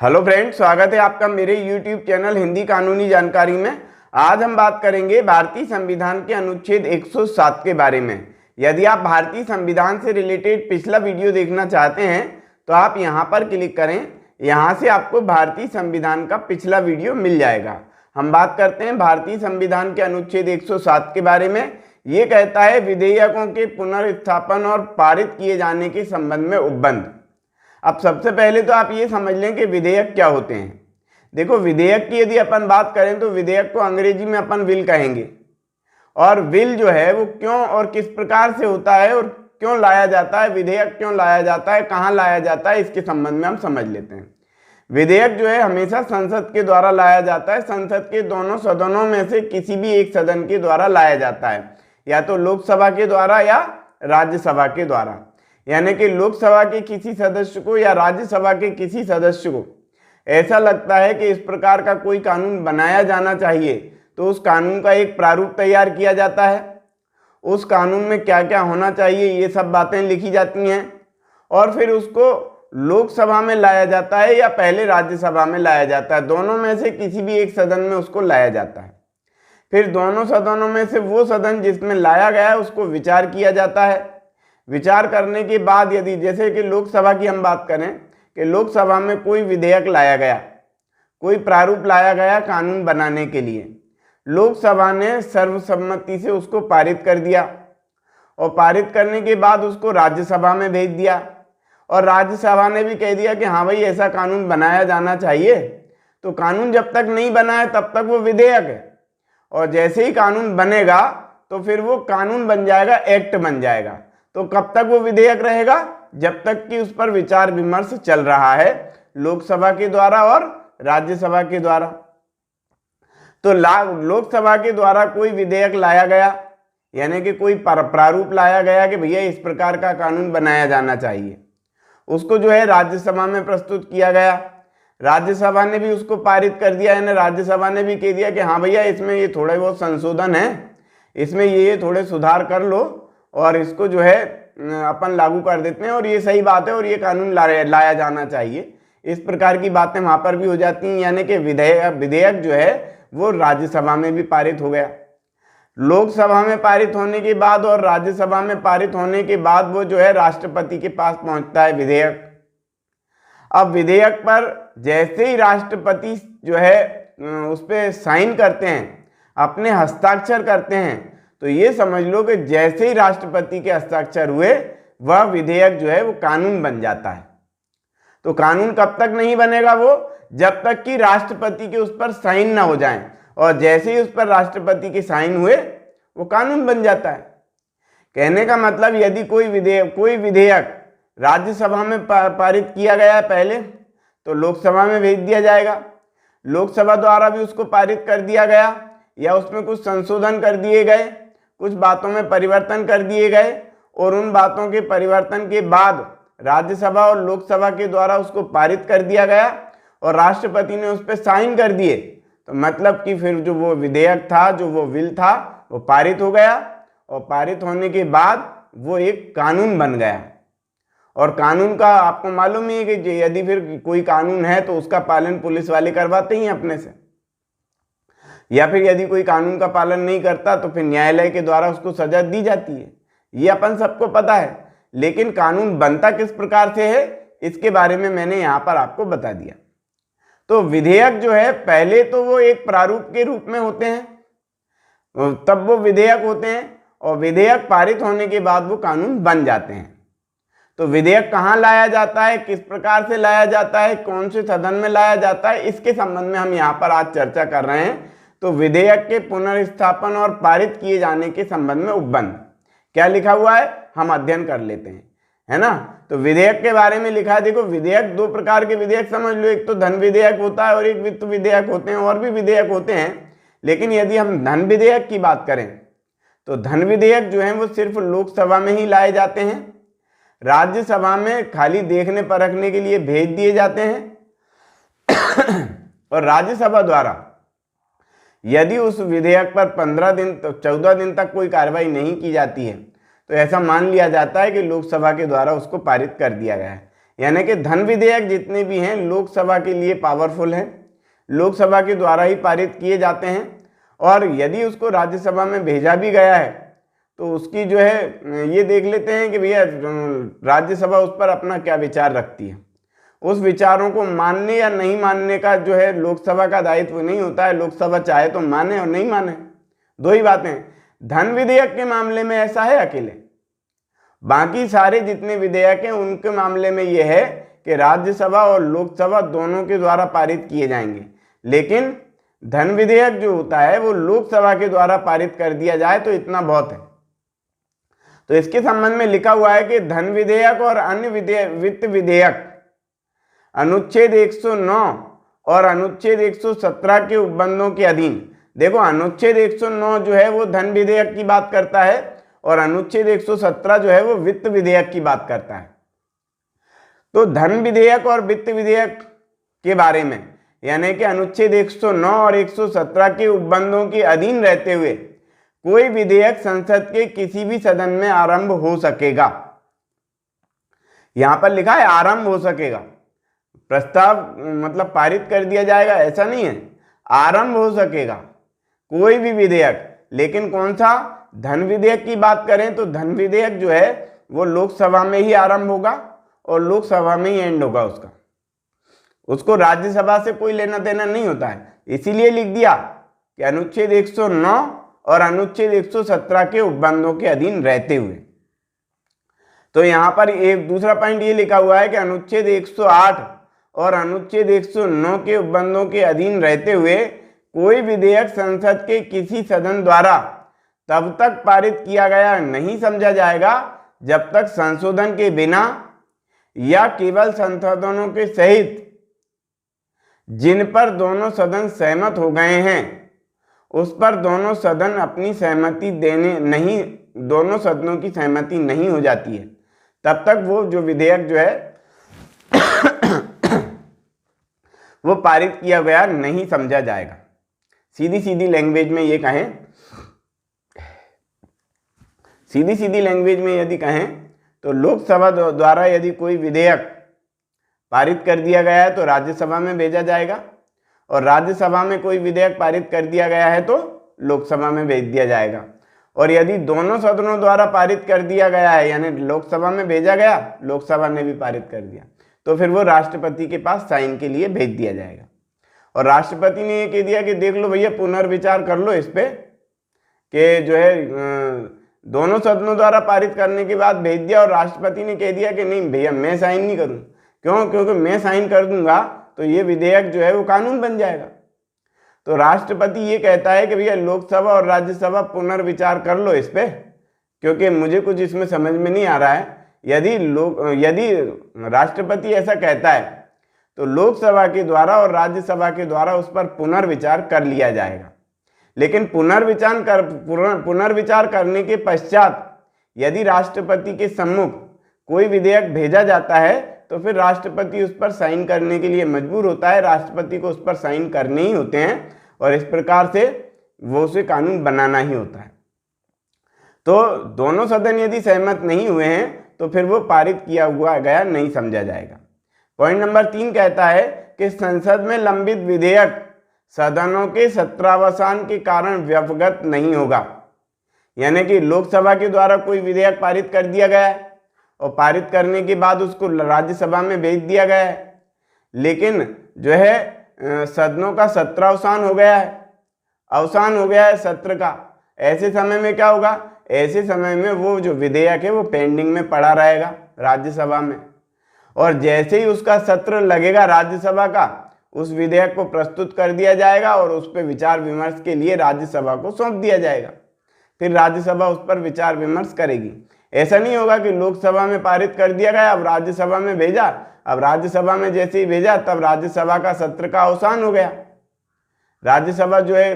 Hello friends, स्वागत है आपका मेरे YouTube चैनल हिंदी कानूनी जानकारी में। आज हम बात करेंगे भारतीय संविधान के अनुच्छेद 107 के बारे में। यदि आप भारतीय संविधान से रिलेटेड पिछला वीडियो देखना चाहते हैं तो आप यहां पर क्लिक करें। यहां से आपको भारतीय संविधान का पिछला वीडियो मिल जाएगा। हम बात करते हैं भारतीय संविधान के अनुच्छेद 107 के बारे में। ये कहता है विधेयकों के पुनर्स्थापन और पारित किए जाने के संबंध में उपबंध। अब सबसे पहले तो आप ये समझ लें कि विधेयक क्या होते हैं। देखो, विधेयक की यदि अपन बात करें तो विधेयक को अंग्रेजी में अपन विल कहेंगे। और विल जो है वो क्यों और किस प्रकार से होता है और क्यों लाया जाता है, विधेयक क्यों लाया जाता है, कहाँ लाया जाता है, इसके संबंध में हम समझ लेते हैं। विधेयक जो है हमेशा संसद के द्वारा लाया जाता है। संसद के दोनों सदनों में से किसी भी एक सदन के द्वारा लाया जाता है, या तो लोकसभा के द्वारा या राज्यसभा के द्वारा। यानी कि लोकसभा के किसी सदस्य को या राज्यसभा के किसी सदस्य को ऐसा लगता है कि इस प्रकार का कोई कानून बनाया जाना चाहिए तो उस कानून का एक प्रारूप तैयार किया जाता है। उस कानून में क्या क्या होना चाहिए ये सब बातें लिखी जाती हैं और फिर उसको लोकसभा में लाया जाता है या पहले राज्यसभा में लाया जाता है। दोनों में से किसी भी एक सदन में उसको लाया जाता है। फिर दोनों सदनों में से वो सदन जिसमें लाया गया है उसको विचार किया जाता है। विचार करने के बाद यदि जैसे कि लोकसभा की हम बात करें कि लोकसभा में कोई विधेयक लाया गया, कोई प्रारूप लाया गया कानून बनाने के लिए, लोकसभा ने सर्वसम्मति से उसको पारित कर दिया और पारित करने के बाद उसको राज्यसभा में भेज दिया और राज्यसभा ने भी कह दिया कि हाँ भाई ऐसा कानून बनाया जाना चाहिए। तो कानून जब तक नहीं बना है तब तक वो विधेयक है, और जैसे ही कानून बनेगा तो फिर वो कानून बन जाएगा, एक्ट बन जाएगा। तो कब तक वो विधेयक रहेगा? जब तक कि उस पर विचार विमर्श चल रहा है लोकसभा के द्वारा और राज्यसभा के द्वारा। तो लोकसभा के द्वारा कोई विधेयक लाया गया, यानी कि कोई प्रारूप लाया गया कि भैया इस प्रकार का कानून बनाया जाना चाहिए, उसको जो है राज्यसभा में प्रस्तुत किया गया। राज्यसभा ने भी उसको पारित कर दिया, यानी राज्यसभा ने भी कह दिया कि हाँ भैया इसमें ये थोड़े बहुत संशोधन है, इसमें ये थोड़े सुधार कर लो और इसको जो है अपन लागू कर देते हैं और ये सही बात है और ये कानून लाया जाना चाहिए। इस प्रकार की बातें वहां पर भी हो जाती हैं, यानी कि विधेयक जो है वो राज्यसभा में भी पारित हो गया। लोकसभा में पारित होने के बाद और राज्यसभा में पारित होने के बाद वो जो है राष्ट्रपति के पास पहुंचता है विधेयक। अब विधेयक पर जैसे ही राष्ट्रपति जो है उस पर साइन करते हैं, अपने हस्ताक्षर करते हैं, तो ये समझ लो कि जैसे ही राष्ट्रपति के हस्ताक्षर हुए वह विधेयक जो है वो कानून बन जाता है। तो कानून कब तक नहीं बनेगा? वो जब तक कि राष्ट्रपति के उस पर साइन ना हो जाएं, और जैसे ही उस पर राष्ट्रपति के साइन हुए वो कानून बन जाता है। कहने का मतलब यदि कोई विधेयक राज्यसभा में पारित किया गया है पहले, तो लोकसभा में भेज दिया जाएगा। लोकसभा द्वारा भी उसको पारित कर दिया गया या उसमें कुछ संशोधन कर दिए गए, कुछ बातों में परिवर्तन कर दिए गए, और उन बातों के परिवर्तन के बाद राज्यसभा और लोकसभा के द्वारा उसको पारित कर दिया गया और राष्ट्रपति ने उस पर साइन कर दिए। तो मतलब कि फिर जो वो विधेयक था, जो वो विल था, वो पारित हो गया और पारित होने के बाद वो एक कानून बन गया। और कानून का आपको मालूम ही है कि यदि फिर कोई कानून है तो उसका पालन पुलिस वाले करवाते ही अपने से, या फिर यदि कोई कानून का पालन नहीं करता तो फिर न्यायालय के द्वारा उसको सजा दी जाती है। ये अपन सबको पता है, लेकिन कानून बनता किस प्रकार से है इसके बारे में मैंने यहाँ पर आपको बता दिया। तो विधेयक जो है पहले तो वो एक प्रारूप के रूप में होते हैं, तब वो विधेयक होते हैं, और विधेयक पारित होने के बाद वो कानून बन जाते हैं। तो विधेयक कहाँ लाया जाता है, किस प्रकार से लाया जाता है, कौन से सदन में लाया जाता है, इसके संबंध में हम यहाँ पर आज चर्चा कर रहे हैं। तो विधेयक के पुनर्स्थापन और पारित किए जाने के संबंध में उपबंध क्या लिखा हुआ है हम अध्ययन कर लेते हैं, है ना। तो विधेयक के बारे में लिखा है। देखो, विधेयक दो प्रकार के विधेयक समझ लो, एक तो धन विधेयक होता है और एक वित्त विधेयक होते हैं, और भी विधेयक होते हैं। लेकिन यदि हम धन विधेयक की बात करें तो धन विधेयक जो है वो सिर्फ लोकसभा में ही लाए जाते हैं, राज्यसभा में खाली देखने परखने के लिए भेज दिए जाते हैं। और राज्यसभा द्वारा यदि उस विधेयक पर 15 दिन तो 14 दिन तक कोई कार्रवाई नहीं की जाती है तो ऐसा मान लिया जाता है कि लोकसभा के द्वारा उसको पारित कर दिया गया है। यानी कि धन विधेयक जितने भी हैं लोकसभा के लिए पावरफुल हैं, लोकसभा के द्वारा ही पारित किए जाते हैं। और यदि उसको राज्यसभा में भेजा भी गया है तो उसकी जो है ये देख लेते हैं कि भैया राज्यसभा उस पर अपना क्या विचार रखती है। उस विचारों को मानने या नहीं मानने का जो है लोकसभा का दायित्व नहीं होता है। लोकसभा चाहे तो माने और नहीं माने, दो ही बातें। धन विधेयक के मामले में ऐसा है अकेले, बाकी सारे जितने विधेयक हैं उनके मामले में यह है कि राज्यसभा और लोकसभा दोनों के द्वारा पारित किए जाएंगे। लेकिन धन विधेयक जो होता है वो लोकसभा के द्वारा पारित कर दिया जाए तो इतना बहुत है। तो इसके संबंध में लिखा हुआ है कि धन विधेयक और अन्य वित्त विधेयक अनुच्छेद 109 और अनुच्छेद 117 के उपबंधों के अधीन। देखो अनुच्छेद 109 जो है वो धन विधेयक की बात करता है और अनुच्छेद 117 जो है वो वित्त विधेयक की बात करता है। तो धन विधेयक और वित्त विधेयक के बारे में यानी कि अनुच्छेद 109 और 117 के उपबंधों के अधीन रहते हुए कोई विधेयक संसद के किसी भी सदन में आरंभ हो सकेगा। यहां पर लिखा है आरंभ हो सकेगा, प्रस्ताव मतलब पारित कर दिया जाएगा ऐसा नहीं है, आरंभ हो सकेगा कोई भी विधेयक। लेकिन कौन सा? धन विधेयक की बात करें तो धन विधेयक जो है वो लोकसभा में ही आरंभ होगा और लोकसभा में ही एंड होगा उसका, उसको राज्यसभा से कोई लेना देना नहीं होता है। इसीलिए लिख दिया कि अनुच्छेद 109 और अनुच्छेद 117 के उपबंधों के अधीन रहते हुए। तो यहां पर एक दूसरा पॉइंट ये लिखा हुआ है कि अनुच्छेद 108 और अनुच्छेद 109 के उपबंधों के अधीन रहते हुए कोई विधेयक संसद के किसी सदन द्वारा तब तक पारित किया गया नहीं समझा जाएगा जब तक संशोधन के बिना या केवल संशोधनों के सहित जिन पर दोनों सदन सहमत हो गए हैं उस पर दोनों सदन अपनी सहमति देने नहीं, दोनों सदनों की सहमति नहीं हो जाती है तब तक वो जो विधेयक जो है वो पारित किया गया नहीं समझा जाएगा। सीधी सीधी लैंग्वेज में ये कहें, सीधी सीधी लैंग्वेज में यदि कहें तो लोकसभा द्वारा यदि कोई विधेयक पारित कर दिया गया है तो राज्यसभा में भेजा जाएगा और राज्यसभा में कोई विधेयक पारित कर दिया गया है तो लोकसभा में भेज दिया जाएगा। और यदि दोनों सदनों द्वारा पारित कर दिया गया है यानी लोकसभा में भेजा गया, लोकसभा ने भी पारित कर दिया, तो फिर वो राष्ट्रपति के पास साइन के लिए भेज दिया जाएगा। और राष्ट्रपति ने ये कह दिया कि देख लो भैया पुनर्विचार कर लो इस पे कि जो है दोनों सदनों द्वारा पारित करने के बाद भेज दिया और राष्ट्रपति ने कह दिया कि नहीं भैया मैं साइन नहीं करूँ। क्यों? क्योंकि मैं साइन कर दूंगा तो ये विधेयक जो है वो कानून बन जाएगा। तो राष्ट्रपति ये कहता है कि भैया लोकसभा और राज्यसभा पुनर्विचार कर लो इस पे, क्योंकि मुझे कुछ इसमें समझ में नहीं आ रहा है। यदि राष्ट्रपति ऐसा कहता है तो लोकसभा के द्वारा और राज्यसभा के द्वारा उस पर पुनर्विचार कर लिया जाएगा। लेकिन पुनर्विचार करने के पश्चात यदि राष्ट्रपति के सम्मुख कोई विधेयक भेजा जाता है तो फिर राष्ट्रपति उस पर साइन करने के लिए मजबूर होता है। राष्ट्रपति को उस पर साइन करने ही होते हैं और इस प्रकार से वो उसे कानून बनाना ही होता है। तो दोनों सदन यदि सहमत नहीं हुए हैं तो फिर वो पारित किया हुआ गया नहीं समझा जाएगा। पॉइंट नंबर 3 कहता है कि संसद में लंबित विधेयक सदनों के सत्रावसान के कारण व्यवगत नहीं होगा। यानी कि लोकसभा के द्वारा कोई विधेयक पारित कर दिया गया है और पारित करने के बाद उसको राज्यसभा में भेज दिया गया है, लेकिन जो है सदनों का सत्रावसान हो गया है, अवसान हो गया है सत्र का। ऐसे समय में क्या होगा? ऐसे समय में वो जो विधेयक है वो पेंडिंग में पड़ा रहेगा राज्यसभा में, और जैसे ही उसका सत्र लगेगा राज्यसभा का, उस विधेयक को प्रस्तुत कर दिया जाएगा और उस पर विचार विमर्श के लिए राज्यसभा को सौंप दिया जाएगा। फिर राज्यसभा उस पर विचार विमर्श करेगी। ऐसा नहीं होगा कि लोकसभा में पारित कर दिया गया अब राज्यसभा में भेजा, अब राज्यसभा में जैसे ही भेजा तब राज्यसभा का सत्र का अवसान हो गया, राज्यसभा जो है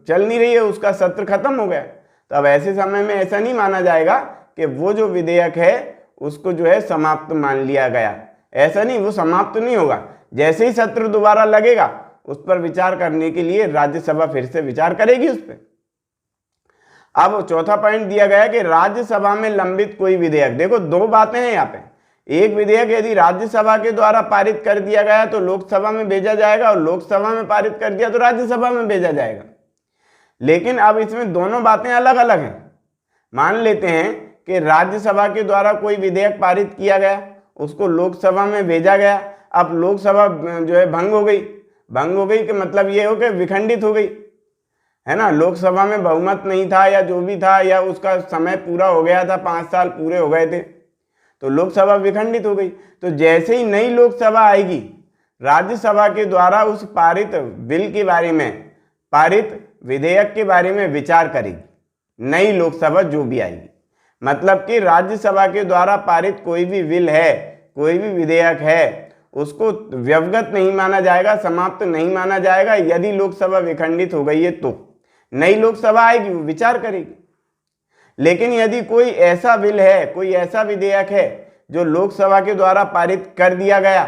चल नहीं रही है, उसका सत्र खत्म हो गया। तो अब ऐसे समय में ऐसा नहीं माना जाएगा कि वो जो विधेयक है उसको जो है समाप्त मान लिया गया। ऐसा नहीं, वो समाप्त नहीं होगा। जैसे ही सत्र दोबारा लगेगा उस पर विचार करने के लिए राज्यसभा फिर से विचार करेगी उस पर। अब चौथा पॉइंट दिया गया है कि राज्यसभा में लंबित कोई विधेयक, देखो दो बातें हैं यहाँ पे। एक विधेयक यदि राज्यसभा के द्वारा पारित कर दिया गया तो लोकसभा में भेजा जाएगा, और लोकसभा में पारित कर दिया तो राज्यसभा में भेजा जाएगा। लेकिन अब इसमें दोनों बातें अलग अलग हैं। मान लेते हैं कि राज्यसभा के द्वारा कोई विधेयक पारित किया गया, उसको लोकसभा में भेजा गया। अब लोकसभा जो है भंग हो गई। भंग हो गई का मतलब ये हो कि विखंडित हो गई, है ना। लोकसभा में बहुमत नहीं था या जो भी था, या उसका समय पूरा हो गया था, 5 साल पूरे हो गए थे, तो लोकसभा विखंडित हो गई। तो जैसे ही नई लोकसभा आएगी, राज्यसभा के द्वारा उस पारित बिल के बारे में, पारित विधेयक के बारे में विचार करेगी नई लोकसभा जो भी आएगी। मतलब कि राज्यसभा के द्वारा पारित कोई भी बिल है, कोई भी विधेयक है, उसको व्यवगत नहीं माना जाएगा, समाप्त नहीं माना जाएगा। यदि लोकसभा विखंडित हो गई है तो नई लोकसभा आएगी, वो विचार करेगी। लेकिन यदि कोई ऐसा बिल है, कोई ऐसा विधेयक है जो लोकसभा के द्वारा पारित कर दिया गया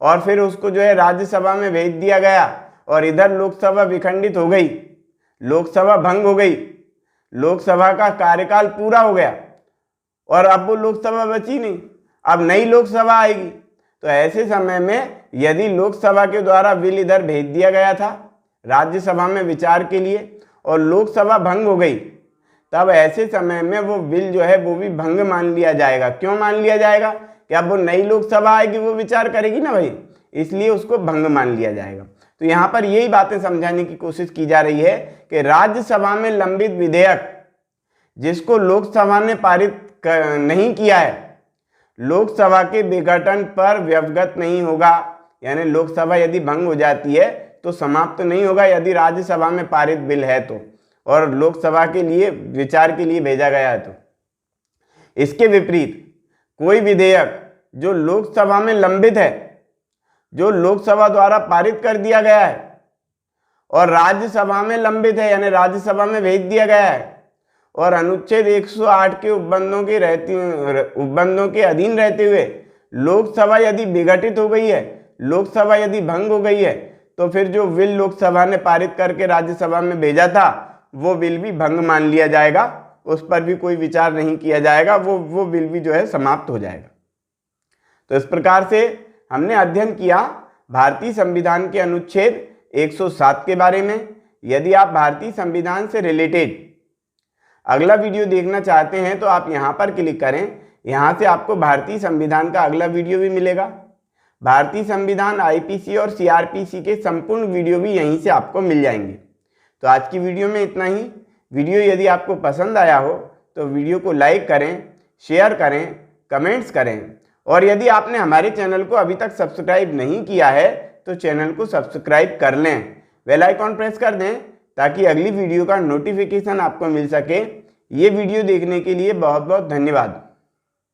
और फिर उसको जो है राज्यसभा में भेज दिया गया, और इधर लोकसभा विखंडित हो गई, लोकसभा भंग हो गई, लोकसभा का कार्यकाल पूरा हो गया, और अब वो लोकसभा बची नहीं, अब नई लोकसभा आएगी, तो ऐसे समय में यदि लोकसभा के द्वारा बिल इधर भेज दिया गया था राज्यसभा में विचार के लिए, और लोकसभा भंग हो गई, तब ऐसे समय में वो बिल जो है वो भी भंग मान लिया जाएगा। क्यों मान लिया जाएगा? कि अब वो नई लोकसभा आएगी, वो विचार करेगी ना भाई, इसलिए उसको भंग मान लिया जाएगा। तो यहाँ पर यही बातें समझाने की कोशिश की जा रही है कि राज्यसभा में लंबित विधेयक जिसको लोकसभा ने पारित नहीं किया है, लोकसभा के विघटन पर व्यवगत नहीं होगा। यानी लोकसभा यदि भंग हो जाती है तो समाप्त नहीं होगा यदि राज्यसभा में पारित बिल है तो, और लोकसभा के लिए विचार के लिए भेजा गया है तो। इसके विपरीत कोई विधेयक जो लोकसभा में लंबित है, जो लोकसभा द्वारा पारित कर दिया गया है, और राज्यसभा में लंबित है, यानी राज्यसभा में भेज दिया गया है, और अनुच्छेद 108 के उपबंधों के अधीन रहते हुए लोकसभा यदि विघटित हो गई है, लोकसभा यदि भंग हो गई है, तो फिर जो बिल लोकसभा ने पारित करके राज्यसभा में भेजा था वो बिल भी भंग मान लिया जाएगा, उस पर भी कोई विचार नहीं किया जाएगा, वो बिल भी जो है समाप्त हो जाएगा। तो इस प्रकार से हमने अध्ययन किया भारतीय संविधान के अनुच्छेद 107 के बारे में। यदि आप भारतीय संविधान से रिलेटेड अगला वीडियो देखना चाहते हैं तो आप यहाँ पर क्लिक करें, यहाँ से आपको भारतीय संविधान का अगला वीडियो भी मिलेगा। भारतीय संविधान, आईपीसी और सीआरपीसी के संपूर्ण वीडियो भी यहीं से आपको मिल जाएंगे। तो आज की वीडियो में इतना ही। वीडियो यदि आपको पसंद आया हो तो वीडियो को लाइक करें, शेयर करें, कमेंट्स करें, और यदि आपने हमारे चैनल को अभी तक सब्सक्राइब नहीं किया है तो चैनल को सब्सक्राइब कर लें, बेल आइकॉन प्रेस कर दें ताकि अगली वीडियो का नोटिफिकेशन आपको मिल सके। ये वीडियो देखने के लिए बहुत बहुत धन्यवाद।